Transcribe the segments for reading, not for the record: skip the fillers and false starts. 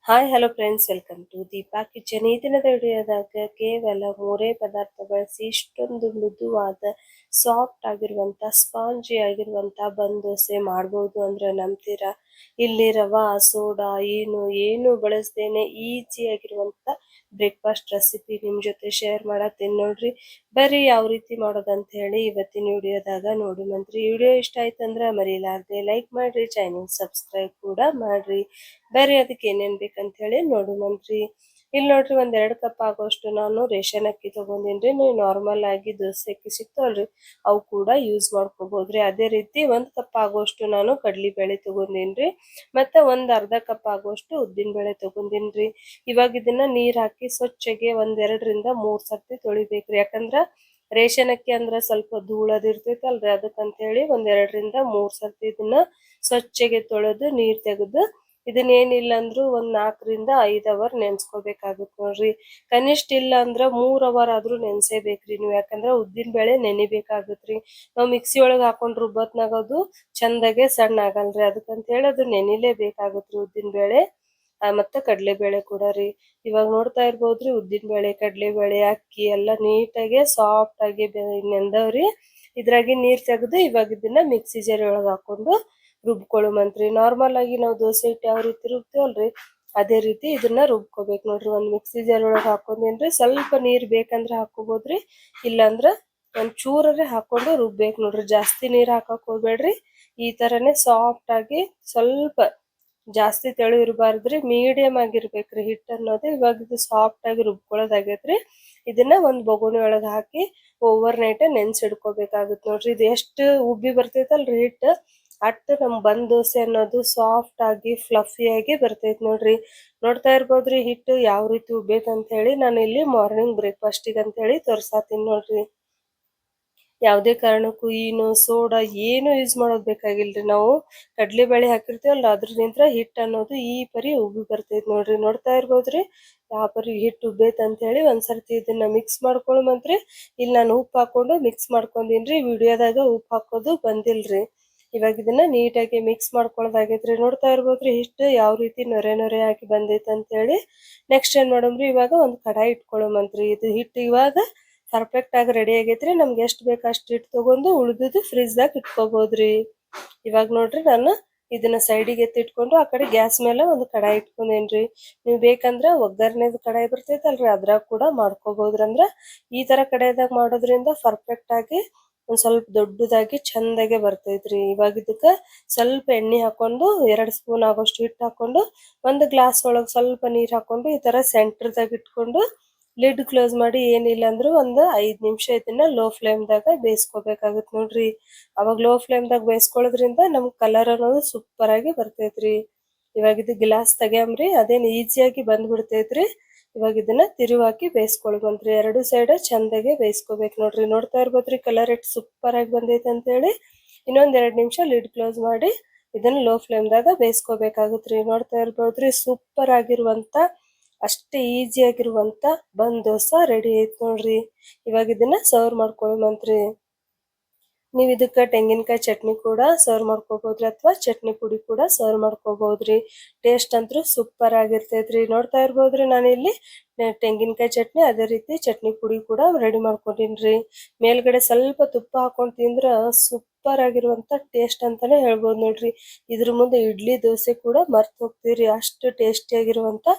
Hi hello friends, welcome to Deepa kitchen. ಈ ದಿನದ ವಿಡಿಯೋದಾಗ ಕೇವಲ 3 ಪದಾರ್ಥ ಬಳಸಿ ಇಷ್ಟೊಂದು ಮೃದುವಾದ ಸಾಫ್ಟ್ ಆಗಿರುವಂತ ಸ್ಪಾಂಜಿ ಆಗಿರುವಂತ ಬನ್ ದೋಸೆ ಮಾಡಬಹುದು ಅಂದ್ರೆ ನಂಬ್ತೀರಾ? ಇಲ್ಲಿ ರವಾ ಸೋಡಾ ಏನು ಬಳಸದೇನೆ ಈಜಿ ಆಗಿರುವಂತ ಬ್ರೇಕ್ಫಾಸ್ಟ್ ರೆಸಿಪಿ ನಿಮ್ ಜೊತೆ ಶೇರ್ ಮಾಡತ್ತೀನಿ ನೋಡ್ರಿ. ಬರ್ರಿ ಯಾವ ರೀತಿ ಮಾಡೋದಂತ ಹೇಳಿ ಇವತ್ತಿನ ವಿಡಿಯೋದಾಗ ನೋಡಿ ಮಂತ್ರಿ. ವಿಡಿಯೋ ಇಷ್ಟ ಆಯ್ತಂದ್ರ ಮರಿಲಾರ್ದೆ ಲೈಕ್ ಮಾಡ್ರಿ, ಚಾನೆಲ್ ಸಬ್ಸ್ಕ್ರೈಬ್ ಕೂಡ ಮಾಡ್ರಿ. ಬರ್ರಿ ಅದಕ್ಕೆ ಏನೇನ್ ಬೇಕಂತ ಹೇಳಿ ನೋಡುಮಂತ್ರಿ. ಇಲ್ಲಿ ನೋಡ್ರಿ, 1-2 ಕಪ್ ಆಗೋಷ್ಟು ನಾನು ರೇಷನ್ ಅಕ್ಕಿ ತಗೊಂಡಿನ್ರಿ. ನೀವು ನಾರ್ಮಲ್ ಆಗಿ ದೋಸೆ ಅಕ್ಕಿ ಸಿಗ್ತಾವಲ್ರಿ, ಅವು ಕೂಡ ಯೂಸ್ ಮಾಡ್ಕೋಬಹುದ್ರಿ. ಅದೇ ರೀತಿ 1 ಕಪ್ ಆಗೋಷ್ಟು ನಾನು ಕಡ್ಲಿ ಬೇಳೆ ತಗೊಂಡಿನ್ರಿ. ಮತ್ತೆ 1/2 ಕಪ್ ಆಗೋಷ್ಟು ಉದ್ದಿನ ಬೇಳೆ ತಗೊಂಡಿನ್ರಿ. ಇವಾಗ ಇದನ್ನ ನೀರ್ ಹಾಕಿ ಸ್ವಚ್ಛಗೆ 1-2 ರಿಂದ 3 ಸರ್ತಿ ತೊಳಿಬೇಕ್ರಿ. ಯಾಕಂದ್ರ ರೇಷನ್ ಅಕ್ಕಿ ಅಂದ್ರ ಸ್ವಲ್ಪ ಧೂಳದ್ ಇರ್ತೈತಲ್ರಿ, ಅದಕ್ಕಂತ ಹೇಳಿ 1-2 ರಿಂದ 3 ಸರ್ತಿ ಇದನ್ನ ಸ್ವಚ್ಛಗೆ ತೊಳೆದು ನೀರ್ ತೆಗೆದು ಇದನ್ನ ಏನಿಲ್ಲ ಅಂದ್ರೂ 4 ರಿಂದ 5 ಅವರ್ ನೆನ್ಸ್ಕೋಬೇಕಾಗುತ್ತೆ ನೋಡ್ರಿ. ಕನಿಷ್ಠ ಇಲ್ಲ ಅಂದ್ರ 3 ಅವರ್ ಆದ್ರೂ ನೆನ್ಸೇಬೇಕ್ರಿ ನೀವು. ಯಾಕಂದ್ರ ಉದ್ದಿನ ಬೇಳೆ ನೆನಿಬೇಕಾಗತ್ರಿ. ನಾವ್ ಮಿಕ್ಸಿ ಒಳಗ್ ಹಾಕೊಂಡ್ ರುಬ್ಬತ್ನಾಗ ಅದು ಚಂದಾಗೆ ಸಣ್ಣ ಆಗಲ್ರಿ. ಅದಕ್ಕಂತ ಹೇಳಿ ಅದು ನೆನಿಲೇಬೇಕಾಗತ್ರಿ ಉದ್ದಿನ ಬೇಳೆ ಮತ್ತೆ ಕಡ್ಲೆ ಬೇಳೆ ಕೂಡ ರೀ. ಇವಾಗ ನೋಡ್ತಾ ಇರ್ಬೋದ್ರಿ, ಉದ್ದಿನ ಬೇಳೆ, ಕಡ್ಲೆ ಬೇಳೆ, ಅಕ್ಕಿ ಎಲ್ಲ ನೀಟಾಗಿ ಸಾಫ್ಟ್ ಆಗಿ ನೆಂದವ್ರಿ. ಇದ್ರಾಗಿ ನೀರ್ ತೆಗೆದು ಇವಾಗ ಇದನ್ನ ಮಿಕ್ಸಿ ಜಾರ್ ಒಳಗ್ ಹಾಕೊಂಡು ರುಬ್ಕೊಳ್ಳುಮಂತ್ರಿ. ನಾರ್ಮಲ್ ಆಗಿ ನಾವು ದೋಸೆ ಹಿಟ್ಟು ಯಾವ ರೀತಿ ರುಬ್ತೀವಲ್ರಿ, ಅದೇ ರೀತಿ ಇದನ್ನ ರುಬ್ಕೋಬೇಕು ನೋಡ್ರಿ. ಒಂದ್ ಮಿಕ್ಸಿ ಜಾರ್ ಒಳಗ್ ಹಾಕೊಂಡೇನ್ರಿ. ಸ್ವಲ್ಪ ನೀರ್ ಬೇಕಂದ್ರ ಹಾಕೋಬಹುದ್ರಿ, ಇಲ್ಲಾಂದ್ರ ಒಂದ್ ಚೂರರೆ ಹಾಕೊಂಡು ರುಬ್ಬೇಕು ನೋಡ್ರಿ. ಜಾಸ್ತಿ ನೀರ್ ಹಾಕಕ್ ಹೋಗ್ಬೇಡ್ರಿ. ಈ ತರನೇ ಸಾಫ್ಟ್ ಆಗಿ, ಸ್ವಲ್ಪ ಜಾಸ್ತಿ ತೆಳು ಇರಬಾರ್ದ್ರಿ, ಮೀಡಿಯಂ ಆಗಿರ್ಬೇಕ್ರಿ ಹಿಟ್ಟು ಅನ್ನೋದು. ಇವಾಗ ಇದು ಸಾಫ್ಟ್ ಆಗಿ ರುಬ್ಕೊಳ್ಳೋದಾಗೈತ್ರಿ. ಇದನ್ನ ಒಂದ್ ಬೊಗೋಣಿ ಒಳಗ್ ಹಾಕಿ ಓವರ್ ನೈಟ್ ನೆನ್ಸಿಡ್ಕೋಬೇಕಾಗುತ್ತೆ ನೋಡ್ರಿ. ಇದು ಎಷ್ಟು ಉಬ್ಬಿ ಬರ್ತೈತಲ್ರಿ ಹಿಟ್ಟು, ಅಟ್ಟು ನಮ್ ಬನ್ ದೋಸೆ ಅನ್ನೋದು ಸಾಫ್ಟ್ ಆಗಿ ಫ್ಲಫಿ ಆಗಿ ಬರ್ತೈತಿ ನೋಡ್ರಿ. ನೋಡ್ತಾ ಇರ್ಬೋದ್ರಿ ಹಿಟ್ಟು ಯಾವ ರೀತಿ ಉಬ್ಬೈತ್ ಅಂತ ಹೇಳಿ. ನಾನು ಇಲ್ಲಿ ಮಾರ್ನಿಂಗ್ ಬ್ರೇಕ್ಫಾಸ್ಟಿಗೆ ಅಂತ ಹೇಳಿ ತೋರ್ಸಾತೀನಿ ನೋಡ್ರಿ. ಯಾವುದೇ ಕಾರಣಕ್ಕೂ ಸೋಡಾ ಏನು ಯೂಸ್ ಮಾಡೋದ್ ಬೇಕಾಗಿಲ್ರಿ. ನಾವು ಕಡ್ಲಿ ಬೇಳೆ ಹಾಕಿರ್ತೀವಲ್ಲ, ಅದ್ರಲಿಂತ್ರ ಹಿಟ್ಟು ಅನ್ನೋದು ಈ ಪರಿ ಉಬ್ಬಿ ಬರ್ತೈತಿ ನೋಡ್ರಿ. ನೋಡ್ತಾ ಇರ್ಬೋದ್ರಿ ಯಾವ ಪರಿ ಹಿಟ್ಟು ಉಬ್ಬೈತ್ ಅಂತ ಹೇಳಿ. ಒಂದ್ಸರ್ತಿ ಇದನ್ನ ಮಿಕ್ಸ್ ಮಾಡ್ಕೊಳಮಂತ್ರಿ. ಇಲ್ಲಿ ನಾನು ಉಪ್ಪು ಹಾಕೊಂಡು ಮಿಕ್ಸ್ ಮಾಡ್ಕೊಂಡಿನ್ರಿ. ವಿಡಿಯೋದಾಗ ಉಪ್ಪು ಹಾಕೋದು ಬಂದಿಲ್ರಿ. ಇವಾಗ ಇದನ್ನ ನೀಟಾಗಿ ಮಿಕ್ಸ್ ಮಾಡ್ಕೊಳ್ಳೋದಾಗೈತ್ರಿ. ನೋಡ್ತಾ ಇರ್ಬೋದ್ರಿ ಹಿಟ್ಟು ಯಾವ ರೀತಿ ನೊರೆ ಆಗಿ ಬಂದೈತೆ ಅಂತ ಹೇಳಿ. ನೆಕ್ಸ್ಟ್ ಏನ್ ಮಾಡಮ್ರಿ, ಇವಾಗ ಒಂದ್ ಕಡಾಯಿ ಇಟ್ಕೊಳ್ಳೋಮಂತ್ರಿ. ಇದು ಹಿಟ್ಟು ಇವಾಗ ಪರ್ಫೆಕ್ಟ್ ಆಗಿ ರೆಡಿ ಆಗೈತ್ರಿ. ನಮ್ಗೆ ಎಷ್ಟು ಬೇಕು ಅಷ್ಟು ಹಿಟ್ಟು ತಗೊಂಡು ಉಳಿದಿದ್ದು ಫ್ರಿಜ್ ದಾಗ ಇಟ್ಕೋಬಹುದ್ರಿ. ಇವಾಗ ನೋಡ್ರಿ, ನಾನು ಇದನ್ನ ಸೈಡಿಗೆ ಎತ್ತಿಟ್ಕೊಂಡು ಆ ಕಡೆ ಗ್ಯಾಸ್ ಮೇಲೆ ಒಂದು ಕಡಾಯಿ ಇಟ್ಕೊಂಡೇನ್ರಿ. ನೀವು ಬೇಕಂದ್ರ ಒಗ್ಗರಣೆದ ಕಡಾಯಿ ಬರ್ತೈತಲ್ರಿ, ಅದ್ರಾಗ ಕೂಡ ಮಾಡ್ಕೋಬಹುದ್ರಿ. ಅಂದ್ರ ಈ ತರ ಕಡಾಯಿದಾಗ ಮಾಡೋದ್ರಿಂದ ಪರ್ಫೆಕ್ಟ್ ಆಗಿ ಒಂದ್ ಸ್ವಲ್ಪ ದೊಡ್ಡದಾಗಿ ಚಂದಾಗೆ ಬರ್ತೈತ್ರಿ. ಇವಾಗ ಇದಕ್ಕ ಸ್ವಲ್ಪ ಎಣ್ಣೆ ಹಾಕೊಂಡು 2 ಸ್ಪೂನ್ ಆಗೋಷ್ಟು ಹಿಟ್ಟು ಹಾಕೊಂಡು 1 ಗ್ಲಾಸ್ ಒಳಗ್ ಸ್ವಲ್ಪ ನೀರ್ ಹಾಕೊಂಡು ಈ ತರ ಸೆಂಟರ್ದಾಗ ಇಟ್ಕೊಂಡು ಲಿಡ್ ಕ್ಲೋಸ್ ಮಾಡಿ ಏನಿಲ್ಲ ಅಂದ್ರೂ 5 ನಿಮಿಷ ಇದನ್ನ ಲೋ ಫ್ಲೇಮ್ ದಾಗ ಬೇಯಿಸ್ಕೋಬೇಕಾಗತ್ ನೋಡ್ರಿ. ಅವಾಗ ಲೋ ಫ್ಲೇಮ್ ದಾಗ ಬೇಯಿಸ್ಕೊಳ್ಳೋದ್ರಿಂದ ನಮ್ ಕಲರ್ ಅನ್ನೋದು ಸೂಪರ್ ಆಗಿ ಬರ್ತೈತ್ರಿ. ಇವಾಗ ಇದು ಗ್ಲಾಸ್ ತೆಗಿಯಮ್ರಿ, ಅದೇನ್ ಈಸಿಯಾಗಿ ಬಂದ್ಬಿಡ್ತೈತ್ರಿ. ಇವಾಗ ಇದನ್ನ ತಿರುವು ಹಾಕಿ ಬೇಯಿಸ್ಕೊಳ್ಬಂತ್ರಿ. 2 ಸೈಡ್ ಚಂದಾಗೆ ಬೇಯಿಸ್ಕೋಬೇಕು ನೋಡ್ರಿ. ನೋಡ್ತಾ ಇರ್ಬೋದ್ರಿ ಕಲರ್ ಎಷ್ಟು ಸೂಪರ್ ಆಗಿ ಬಂದೈತೆ ಅಂತ ಹೇಳಿ. ಇನ್ನೊಂದ್ 2 ನಿಮಿಷ ಲಿಡ್ ಕ್ಲೋಸ್ ಮಾಡಿ ಇದನ್ನ ಲೋ ಫ್ಲೇಮ್ ದಾಗ ಬೇಯಿಸ್ಕೋಬೇಕಾಗತ್ರಿ. ನೋಡ್ತಾ ಇರ್ಬೋದ್ರಿ ಸೂಪರ್ ಆಗಿರುವಂತ, ಅಷ್ಟೇ ಈಜಿ ಆಗಿರುವಂತ ಬನ್ ದೋಸೆ ರೆಡಿ ಐತ್ ನೋಡ್ರಿ. ಇವಾಗ ಇದನ್ನ ಸರ್ವ್ ಮಾಡ್ಕೊಳ್ಮಂತ್ರಿ. ನೀವ್ ಇದಕ್ಕ ತೆಂಗಿನಕಾಯಿ ಚಟ್ನಿ ಕೂಡ ಸರ್ವ್ ಮಾಡ್ಕೋಬಹುದ್ರಿ, ಅಥವಾ ಚಟ್ನಿ ಪುಡಿ ಕೂಡ ಸರ್ವ್ ಮಾಡ್ಕೋಬಹುದ್ರಿ. ಟೇಸ್ಟ್ ಅಂತೂ ಸೂಪರ್ ಆಗಿರ್ತೈತ್ರಿ. ನೋಡ್ತಾ ಇರ್ಬೋದ್ರಿ ನಾನು ಇಲ್ಲಿ ತೆಂಗಿನಕಾಯಿ ಚಟ್ನಿ, ಅದೇ ರೀತಿ ಚಟ್ನಿ ಪುಡಿ ಕೂಡ ರೆಡಿ ಮಾಡ್ಕೊಂಡಿನ್ರಿ. ಮೇಲ್ಗಡೆ ಸ್ವಲ್ಪ ತುಪ್ಪ ಹಾಕೊಂಡ್ ತಿಂದ್ರ ಸೂಪರ್ ಆಗಿರುವಂತ ಟೇಸ್ಟ್ ಅಂತಾನೆ ಹೇಳ್ಬೋದು ನೋಡ್ರಿ. ಇದ್ರ ಮುಂದೆ ಇಡ್ಲಿ ದೋಸೆ ಕೂಡ ಮರ್ತ್ ಹೋಗ್ತೀರಿ, ಅಷ್ಟು ಟೇಸ್ಟಿ ಆಗಿರುವಂತ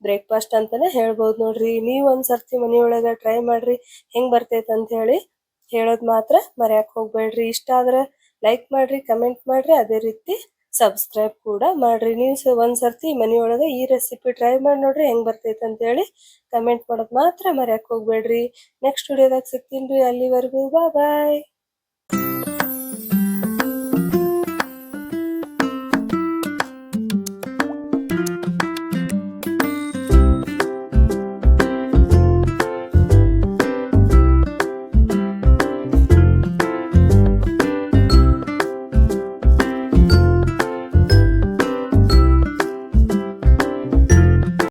ಬ್ರೇಕ್ಫಾಸ್ಟ್ ಅಂತಾನೆ ಹೇಳ್ಬೋದು ನೋಡ್ರಿ. ನೀವ್ ಒಂದ್ಸರ್ತಿ ಮನಿಯೊಳಗ ಟ್ರೈ ಮಾಡ್ರಿ, ಹೆಂಗ್ ಬರ್ತೈತೆ ಅಂತ ಹೇಳಿ ಹೇಳೋದ್ ಮಾತ್ರ ಮರ್ಯಾಕ್ ಹೋಗ್ಬೇಡ್ರಿ. ಇಷ್ಟ ಆದ್ರ ಲೈಕ್ ಮಾಡ್ರಿ, ಕಮೆಂಟ್ ಮಾಡ್ರಿ, ಅದೇ ರೀತಿ ಸಬ್ಸ್ಕ್ರೈಬ್ ಕೂಡ ಮಾಡ್ರಿ. ನೀವು ಒಂದ್ಸರ್ತಿ ಮನಿಯೊಳಗ ಈ ರೆಸಿಪಿ ಟ್ರೈ ಮಾಡಿ ನೋಡ್ರಿ, ಹೆಂಗ್ ಬರ್ತೈತೆ ಅಂತ ಹೇಳಿ ಕಮೆಂಟ್ ಮಾಡೋದ್ ಮಾತ್ರ ಮರ್ಯಾಕ್ ಹೋಗ್ಬೇಡ್ರಿ. ನೆಕ್ಸ್ಟ್ ವಿಡಿಯೋದಾಗ ಸಿಗ್ತೀನಿ. ಅಲ್ಲಿವರೆಗೂ ಬಾಯ್.